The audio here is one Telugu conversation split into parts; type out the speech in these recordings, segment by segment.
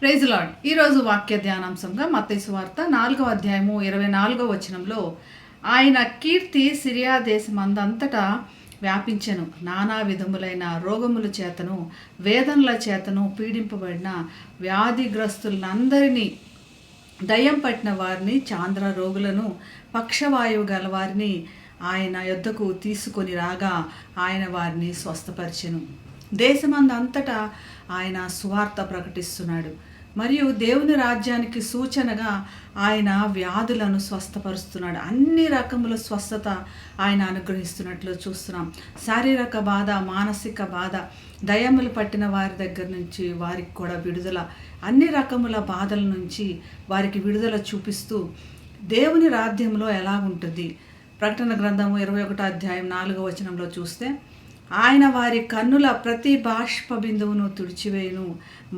Praise lord. ఈరోజు వాక్య ధ్యానాంశంగా మత్తయి సువార్త 4వ అధ్యాయము 24వ వచనంలో ఆయన కీర్తి సిరియా దేశమందంతటా వ్యాపించెను. నానా విధములైన రోగముల చేతను వేదనల చేతను పీడింపబడిన వ్యాధిగ్రస్తులందరినీ, దయ్యం పట్టిన వారిని, చాంద్ర రోగులను, పక్షవాయువు గల వారిని ఆయన యొద్దకు తీసుకొని రాగా ఆయన వారిని స్వస్థపరిచెను. దేశమందంతటా ఆయన సువార్త ప్రకటిస్తున్నాడు. మరియు దేవుని రాజ్యానికి సూచనగా ఆయన వ్యాధులను స్వస్థపరుస్తున్నాడు. అన్ని రకముల స్వస్థత ఆయన అనుగ్రహిస్తున్నట్లు చూస్తున్నాం. శారీరక బాధ, మానసిక బాధ, దయ్యములు పట్టిన వారి దగ్గర నుంచి వారికి కూడా విడుదల, అన్ని రకముల బాధల నుంచి వారికి విడుదల చూపిస్తూ దేవుని రాజ్యంలో ఎలా ఉంటుంది. ప్రకటన గ్రంథము 21వ అధ్యాయం 4వ వచనంలో చూస్తే, ఆయన వారి కన్నుల ప్రతి బాష్ప బిందువును తుడిచివేయును,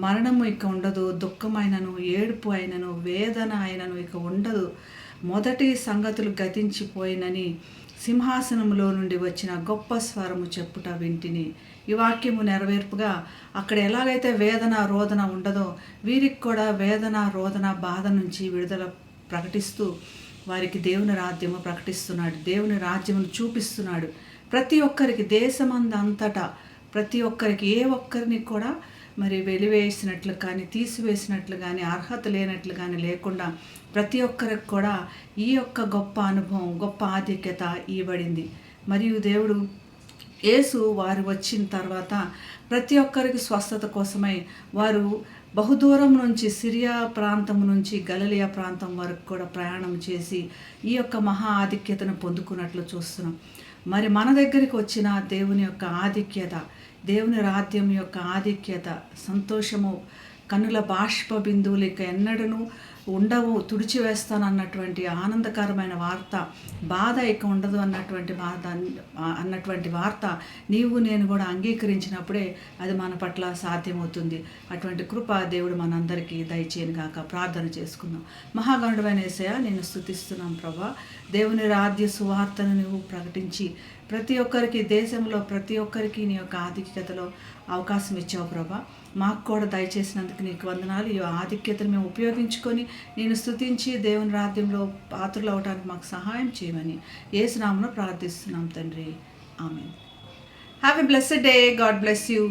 మరణము ఇక ఉండదు, దుఃఖమైనను ఏడుపు అయినను వేదన అయినను ఇక ఉండదు, మొదటి సంగతులు గతించిపోయినని సింహాసనములో నుండి వచ్చిన గొప్ప స్వరము చెప్పుట వింటిని. ఈ వాక్యము నెరవేర్పుగా అక్కడ ఎలాగైతే వేదన రోదన ఉండదో వీరికి కూడా వేదన రోదన బాధ నుంచి విడుదల ప్రకటిస్తూ వారికి దేవుని రాజ్యము ప్రకటిస్తున్నాడు. దేవుని రాజ్యమును చూపిస్తున్నాడు. ప్రతి ఒక్కరికి దేశమందంతటా ప్రతి ఒక్కరికి, ఏ ఒక్కరిని కూడా మరి వెలివేసినట్లు కానీ తీసివేసినట్లు కానీ అర్హత లేనట్లు కానీ లేకుండా ప్రతి ఒక్కరికి కూడా ఈ యొక్క గొప్ప అనుభవం, గొప్ప ఆధిక్యత ఇవ్వబడింది. మరియు దేవుడు యేసు వారు వచ్చిన తర్వాత ప్రతి ఒక్కరికి స్వస్థత కోసమై వారు బహుదూరం నుంచి సిరియా ప్రాంతం నుంచి గలిలయ ప్రాంతం వరకు కూడా ప్రయాణం చేసి ఈ యొక్క మహా ఆధిక్యతను పొందుకున్నట్లు చూస్తున్నాం. మరి మన దగ్గరికి వచ్చిన దేవుని యొక్క ఆధిక్యత, దేవుని రాజ్యం యొక్క ఆధిక్యత, సంతోషము, కన్నుల బాష్ప బిందువులు ఇక ఎన్నడూ ఉండవు, తుడిచివేస్తాను అన్నటువంటి ఆనందకరమైన వార్త, బాధ ఇక ఉండదు అన్నటువంటి వార్త నీవు నేను కూడా అంగీకరించినప్పుడే అది మన పట్ల సాధ్యమవుతుంది. అటువంటి కృప దేవుడు మనందరికీ దయచేయను గాక. ప్రార్థన చేసుకుందాం. మహాగణుడైన యేసయ్య, నేను స్తుతిస్తున్నాం ప్రభా. దేవుని రాజ్య సువార్తను నువ్వు ప్రకటించి ప్రతి ఒక్కరికి, దేశంలో ప్రతి ఒక్కరికి నీ యొక్క ఆధిక్యతలో అవకాశం ఇచ్చావు ప్రభా. మాకు కూడా దయచేసినందుకు నీకు వందనాలు. ఈ ఆధిక్యతను మేము ఉపయోగించుకొని నేను స్తుతించి దేవుని రాజ్యంలో పాత్రలు అవడానికి మాకు సహాయం చేయమని యేసు నామమున ప్రార్థిస్తున్నాం తండ్రి. Amen. Have a blessed day. God bless you.